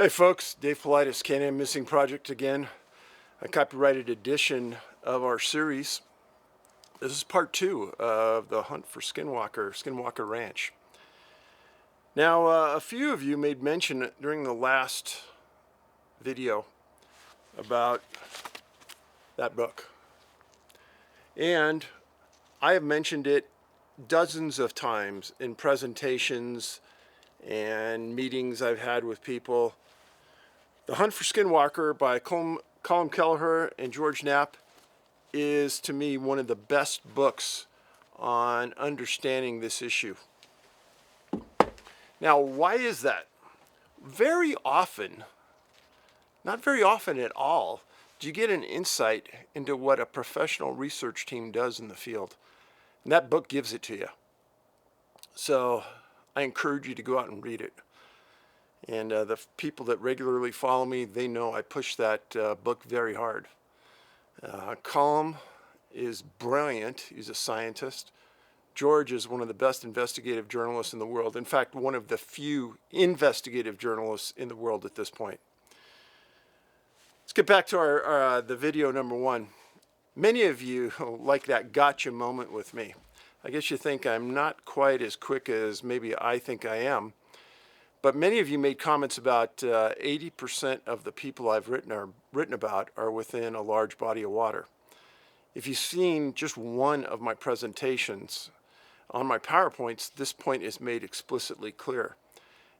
Hey folks, Dave Paulides, Can-Am Missing Project again. A copyrighted edition of our series. This is part 2 of the hunt for Skinwalker Ranch. Now, a few of you made mention during the last video about that book. And I have mentioned it dozens of times in presentations and meetings I've had with people. The Hunt for Skinwalker by Colm Kelleher and George Knapp is, to me, one of the best books on understanding this issue. Now, why is that? Very often, not very often at all, do you get an insight into what a professional research team does in the field. And that book gives it to you. So I encourage you to go out and read it. And the people that regularly follow me, they know I push that book very hard. Colm is brilliant. He's a scientist. George is one of the best investigative journalists in the world. In fact, one of the few investigative journalists in the world at this point. Let's get back to the video number 1. Many of you like that gotcha moment with me. I guess you think I'm not quite as quick as maybe I think I am. But many of you made comments about 80% of the people I've written about are within a large body of water. If you've seen just one of my presentations on my PowerPoints, this point is made explicitly clear.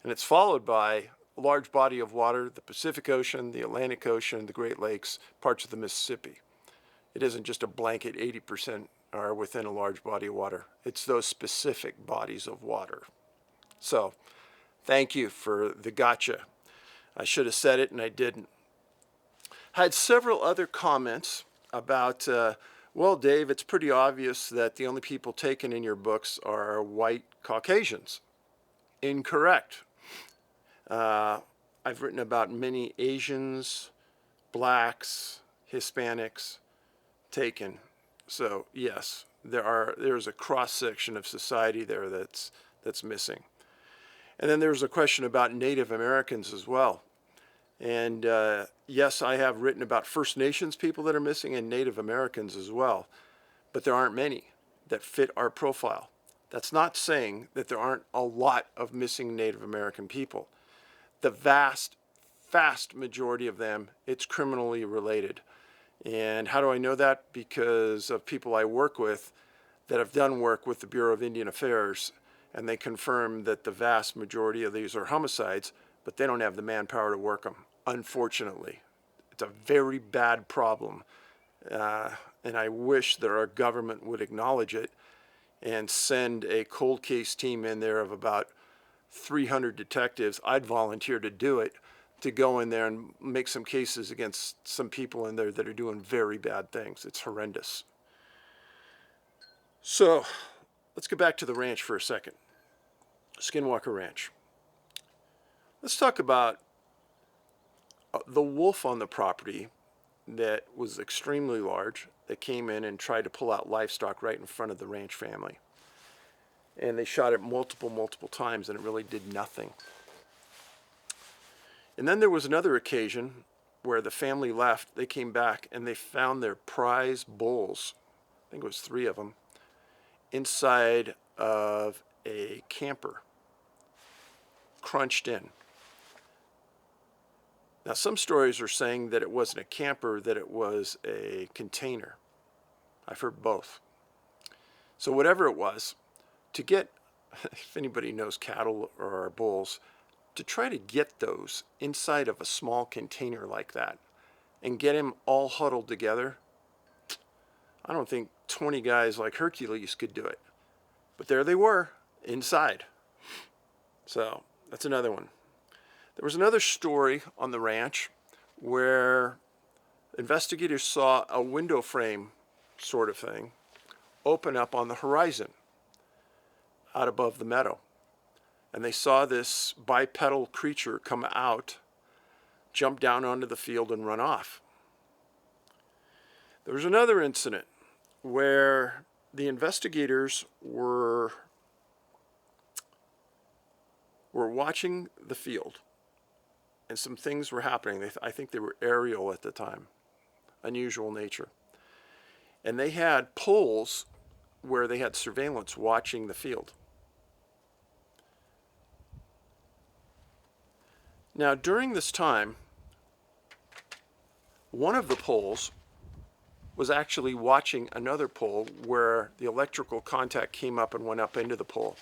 And it's followed by a large body of water, the Pacific Ocean, the Atlantic Ocean, the Great Lakes, parts of the Mississippi. It isn't just a blanket 80% are within a large body of water. It's those specific bodies of water. So, thank you for the gotcha. I should have said it and I didn't. I had several other comments about, well, Dave, it's pretty obvious that the only people taken in your books are white Caucasians. Incorrect. I've written about many Asians, blacks, Hispanics taken. So yes, there's a cross-section of society there that's missing. And then there's a question about Native Americans as well. And yes, I have written about First Nations people that are missing and Native Americans as well. But there aren't many that fit our profile. That's not saying that there aren't a lot of missing Native American people. The vast majority of them, it's criminally related. And how do I know that? Because of people I work with that have done work with the Bureau of Indian Affairs, and they confirm that the vast majority of these are homicides, but they don't have the manpower to work them, unfortunately. It's a very bad problem, and I wish that our government would acknowledge it and send a cold case team in there of about 300 detectives. I'd volunteer to do it, to go in there and make some cases against some people in there that are doing very bad things. It's horrendous. So let's get back to the ranch for a second. Skinwalker Ranch. Let's talk about the wolf on the property that was extremely large, that came in and tried to pull out livestock right in front of the ranch family. And they shot it multiple times and it really did nothing. And then there was another occasion where the family left, they came back and they found their prize bulls, I think it was 3 of them, inside of a camper, crunched in. Now some stories are saying that it wasn't a camper, that it was a container. I've heard both. So whatever it was, to get, if anybody knows cattle or bulls, to try to get those inside of a small container like that and get them all huddled together, I don't think 20 guys like Hercules could do it. But there they were, inside. So that's another one. There was another story on the ranch where investigators saw a window frame sort of thing open up on the horizon out above the meadow. And they saw this bipedal creature come out, jump down onto the field, and run off. There was another incident where the investigators were watching the field, and some things were happening. I think they were aerial at the time, unusual nature. And they had poles where they had surveillance watching the field. Now, during this time, one of the poles was actually watching another pole where the electrical contact came up and went up into the pole.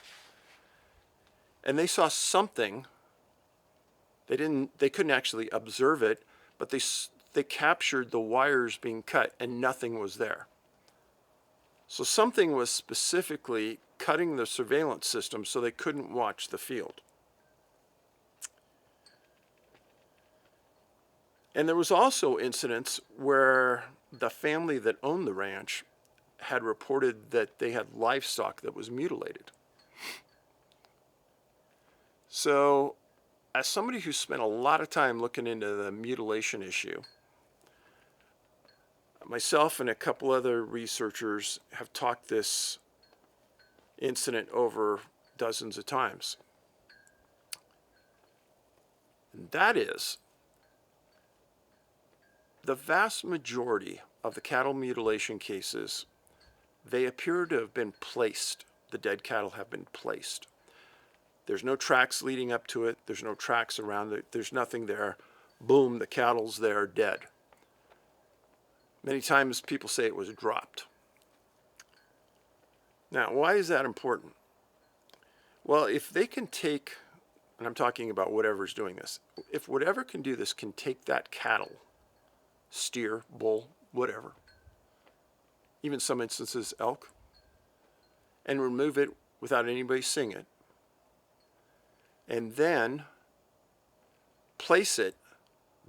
And they saw something. They couldn't actually observe it, but they captured the wires being cut and nothing was there. So something was specifically cutting the surveillance system so they couldn't watch the field. And there was also incidents where the family that owned the ranch had reported that they had livestock that was mutilated. So, as somebody who spent a lot of time looking into the mutilation issue, myself and a couple other researchers have talked this incident over dozens of times. And that is, the vast majority of the cattle mutilation cases, they appear to have been placed. The dead cattle have been placed. There's no tracks leading up to it. There's no tracks around it. There's nothing there. Boom, the cattle's there, dead. Many times people say it was dropped. Now, why is that important? Well, if they can take, and I'm talking about whatever's doing this, if whatever can do this can take that cattle, steer, bull, whatever, even some instances elk, and remove it without anybody seeing it, and then place it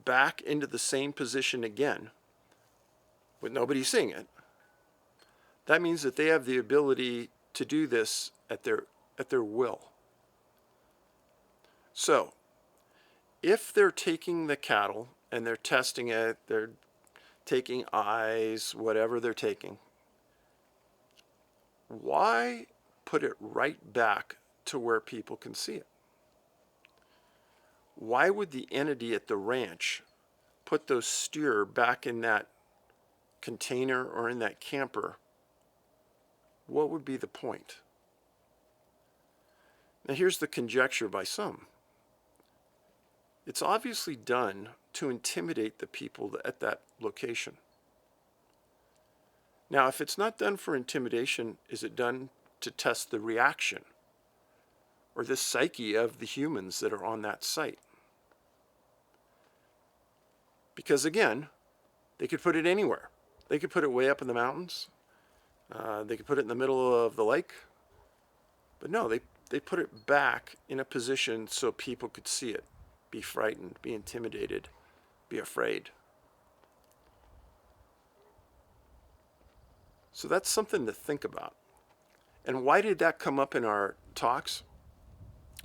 back into the same position again with nobody seeing it, that means that they have the ability to do this at their will. So, if they're taking the cattle and they're testing it, they're taking eyes, whatever they're taking, why put it right back to where people can see it? Why would the entity at the ranch put those steer back in that container or in that camper? What would be the point? Now here's the conjecture by some. It's obviously done to intimidate the people at that location. Now, if it's not done for intimidation, is it done to test the reaction or the psyche of the humans that are on that site? Because again, they could put it anywhere. They could put it way up in the mountains. They could put it in the middle of the lake. But no, they put it back in a position so people could see it, be frightened, be intimidated, be afraid. So that's something to think about. And why did that come up in our talks?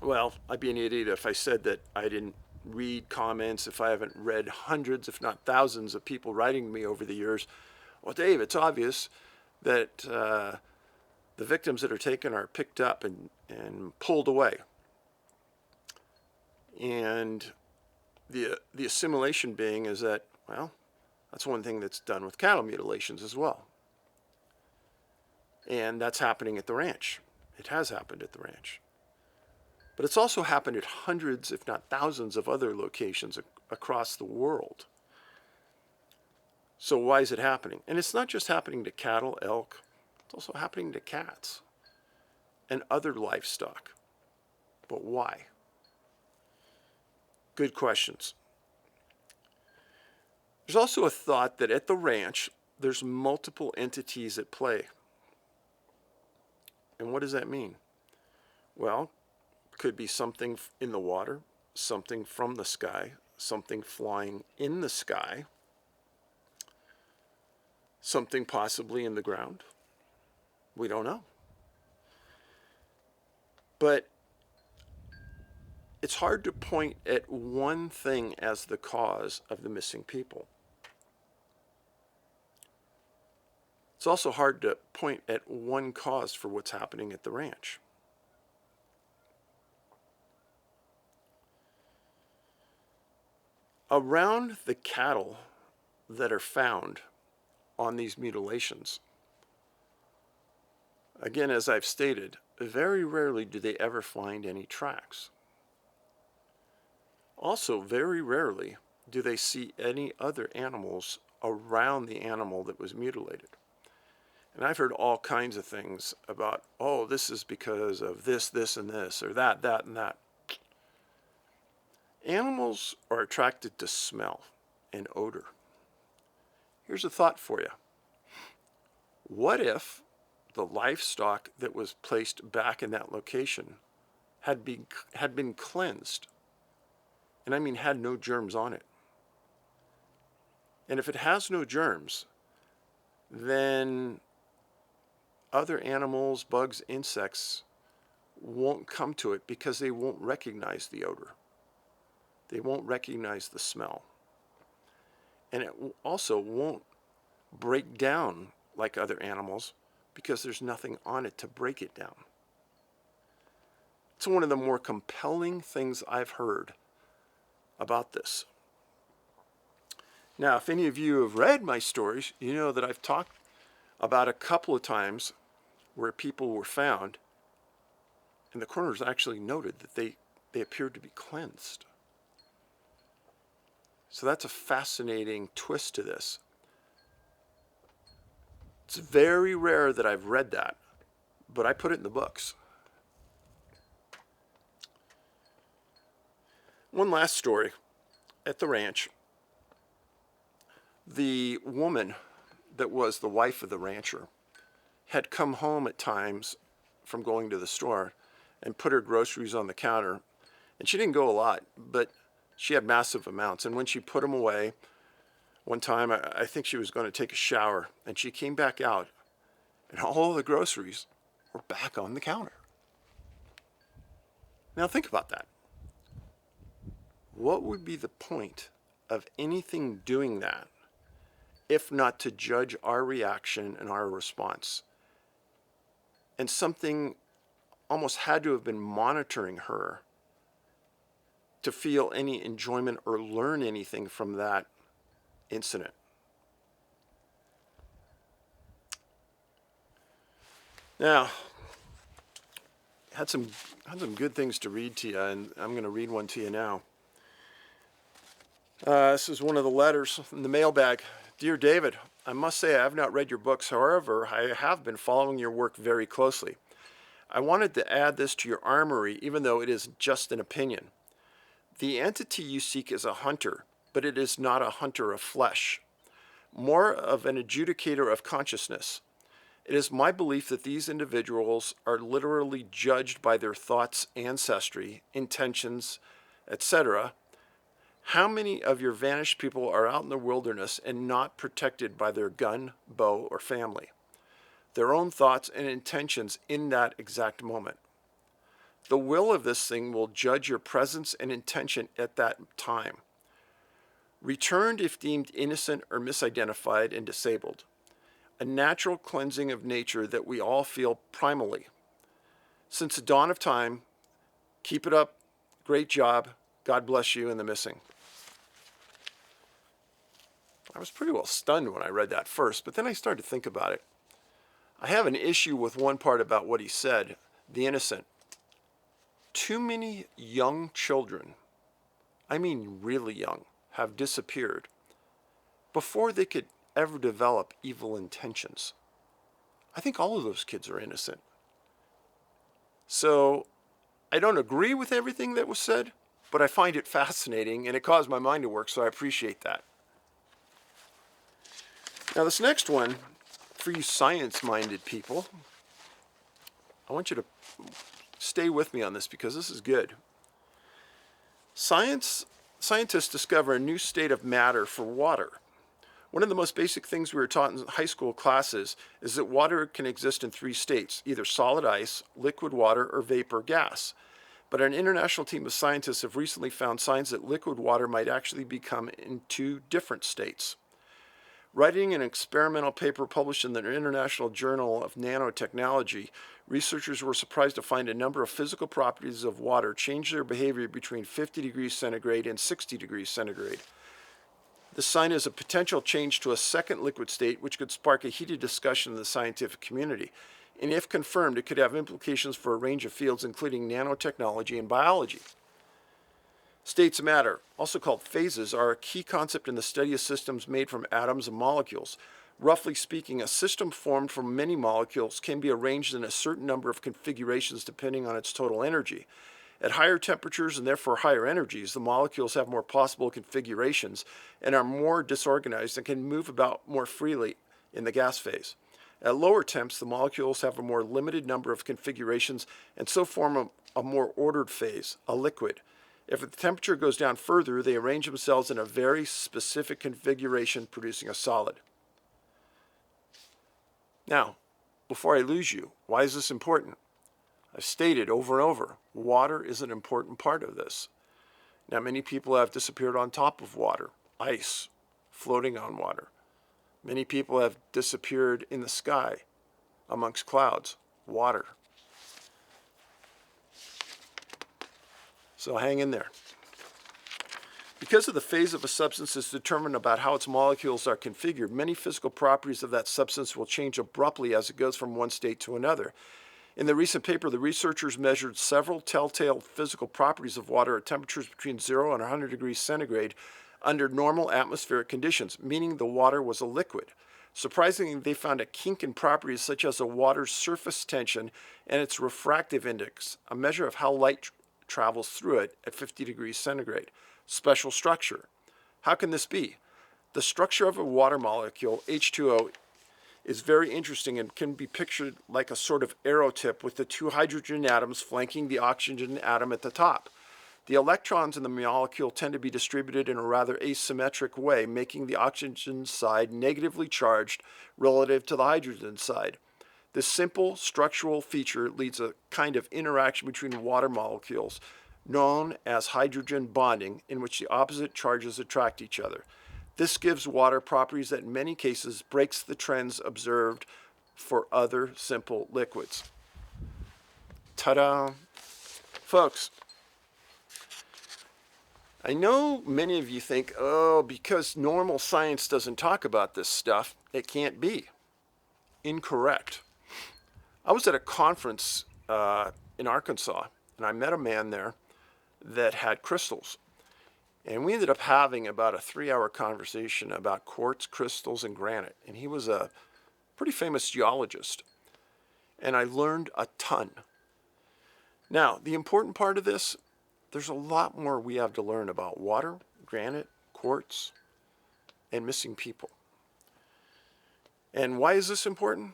Well, I'd be an idiot if I said that I didn't read comments, if I haven't read hundreds, if not thousands of people writing to me over the years. Well, Dave, it's obvious that the victims that are taken are picked up and pulled away. And the assimilation being is that, well, that's one thing that's done with cattle mutilations as well. And that's happening at the ranch. It has happened at the ranch. But it's also happened at hundreds, if not thousands, of other locations across the world. So why is it happening? And it's not just happening to cattle, elk. It's also happening to cats and other livestock. But why? Good questions. There's also a thought that at the ranch, there's multiple entities at play. And what does that mean? Well, it could be something in the water, something from the sky, something flying in the sky, something possibly in the ground. We don't know. But it's hard to point at one thing as the cause of the missing people. It's also hard to point at one cause for what's happening at the ranch. Around the cattle that are found on these mutilations, again, as I've stated, very rarely do they ever find any tracks. Also, very rarely do they see any other animals around the animal that was mutilated. And I've heard all kinds of things about, oh, this is because of this, this, and this, or that, and that. Animals are attracted to smell and odor. Here's a thought for you. What if the livestock that was placed back in that location had been cleansed? And I mean had no germs on it. And if it has no germs, then other animals, bugs, insects won't come to it because they won't recognize the odor. They won't recognize the smell. And it also won't break down like other animals because there's nothing on it to break it down. It's one of the more compelling things I've heard about this. Now, if any of you have read my stories, you know that I've talked about a couple of times where people were found and the coroners actually noted that they appeared to be cleansed. So that's a fascinating twist to this. It's very rare that I've read that, but I put it in the books. One last story. At the ranch, the woman that was the wife of the rancher had come home at times from going to the store and put her groceries on the counter. And she didn't go a lot, but she had massive amounts. And when she put them away, one time I think she was going to take a shower, and she came back out, and all the groceries were back on the counter. Now think about that. What would be the point of anything doing that if not to judge our reaction and our response? And something almost had to have been monitoring her to feel any enjoyment or learn anything from that incident. Now, had some good things to read to you, and I'm going to read one to you now. This is one of the letters in the mailbag. Dear David, I must say I have not read your books. However, I have been following your work very closely. I wanted to add this to your armory, even though it is just an opinion. The entity you seek is a hunter, but it is not a hunter of flesh, more of an adjudicator of consciousness. It is my belief that these individuals are literally judged by their thoughts, ancestry, intentions, etc. How many of your vanished people are out in the wilderness and not protected by their gun, bow, or family? Their own thoughts and intentions in that exact moment. The will of this thing will judge your presence and intention at that time. Returned if deemed innocent or misidentified and disabled. A natural cleansing of nature that we all feel primally. Since the dawn of time, keep it up. Great job. God bless you and the missing. I was pretty well stunned when I read that first, but then I started to think about it. I have an issue with one part about what he said, the innocent. Too many young children, I mean really young, have disappeared before they could ever develop evil intentions. I think all of those kids are innocent. So I don't agree with everything that was said, but I find it fascinating and it caused my mind to work, so I appreciate that. Now this next one, for you science-minded people, I want you to stay with me on this because this is good. Scientists discover a new state of matter for water. One of the most basic things we were taught in high school classes is that water can exist in 3 states, either solid ice, liquid water, or vapor gas. But an international team of scientists have recently found signs that liquid water might actually become in 2 different states. Writing an experimental paper published in the International Journal of Nanotechnology, researchers were surprised to find a number of physical properties of water change their behavior between 50 degrees centigrade and 60 degrees centigrade. This sign is a potential change to a second liquid state, which could spark a heated discussion in the scientific community. And if confirmed, it could have implications for a range of fields, including nanotechnology and biology. States of matter, also called phases, are a key concept in the study of systems made from atoms and molecules. Roughly speaking, a system formed from many molecules can be arranged in a certain number of configurations depending on its total energy. At higher temperatures and therefore higher energies, the molecules have more possible configurations and are more disorganized and can move about more freely in the gas phase. At lower temps, the molecules have a more limited number of configurations and so form a more ordered phase, a liquid. If the temperature goes down further, they arrange themselves in a very specific configuration, producing a solid. Now, before I lose you, why is this important? I've stated over and over, water is an important part of this. Now, many people have disappeared on top of water, ice, floating on water. Many people have disappeared in the sky, amongst clouds, water. So hang in there. Because of the phase of a substance is determined about how its molecules are configured, many physical properties of that substance will change abruptly as it goes from one state to another. In the recent paper, the researchers measured several telltale physical properties of water at temperatures between 0 and 100 degrees centigrade under normal atmospheric conditions, meaning the water was a liquid. Surprisingly, they found a kink in properties such as the water's surface tension and its refractive index, a measure of how light travels through it at 50 degrees centigrade. Special structure. How can this be? The structure of a water molecule, H2O, is very interesting and can be pictured like a sort of arrow tip with the two hydrogen atoms flanking the oxygen atom at the top. The electrons in the molecule tend to be distributed in a rather asymmetric way, making the oxygen side negatively charged relative to the hydrogen side. This simple structural feature leads a kind of interaction between water molecules known as hydrogen bonding, in which the opposite charges attract each other. This gives water properties that in many cases breaks the trends observed for other simple liquids. Ta-da! Folks, I know many of you think, oh, because normal science doesn't talk about this stuff, it can't be. Incorrect. I was at a conference in Arkansas, and I met a man there that had crystals. And we ended up having about a 3-hour conversation about quartz, crystals, and granite. And he was a pretty famous geologist. And I learned a ton. Now, the important part of this, there's a lot more we have to learn about water, granite, quartz, and missing people. And why is this important?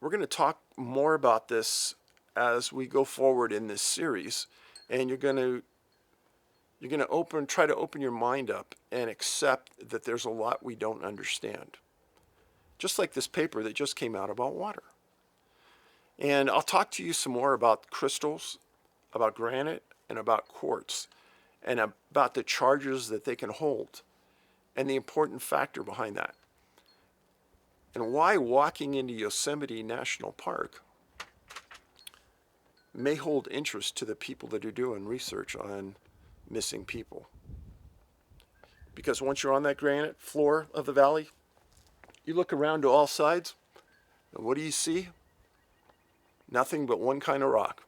We're going to talk more about this as we go forward in this series, and you're going to try to open your mind up and accept that there's a lot we don't understand. Just like this paper that just came out about water. And I'll talk to you some more about crystals, about granite, and about quartz, and about the charges that they can hold, and the important factor behind that. And why walking into Yosemite National Park may hold interest to the people that are doing research on missing people. Because once you're on that granite floor of the valley, you look around to all sides, and what do you see? Nothing but one kind of rock,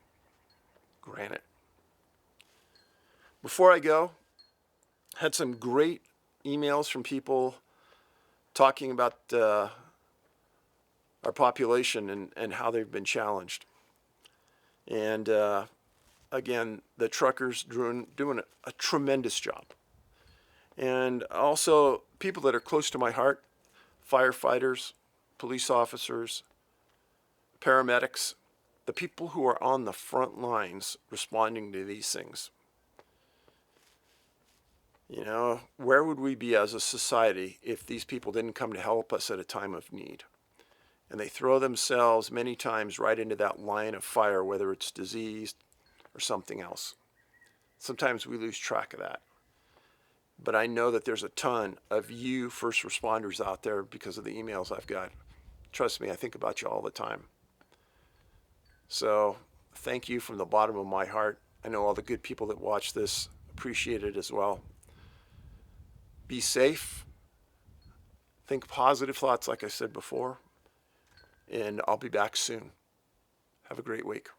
granite. Before I go, I had some great emails from people talking about our population and how they've been challenged. And again, the truckers doing a tremendous job. And also people that are close to my heart, firefighters, police officers, paramedics, the people who are on the front lines responding to these things. You know, where would we be as a society if these people didn't come to help us at a time of need? And they throw themselves many times right into that line of fire, whether it's disease or something else. Sometimes we lose track of that. but I know that there's a ton of you first responders out there because of the emails I've got. Trust me, I think about you all the time. So thank you from the bottom of my heart. I know all the good people that watch this appreciate it as well. Be safe. Think positive thoughts, like I said before. And I'll be back soon. Have a great week.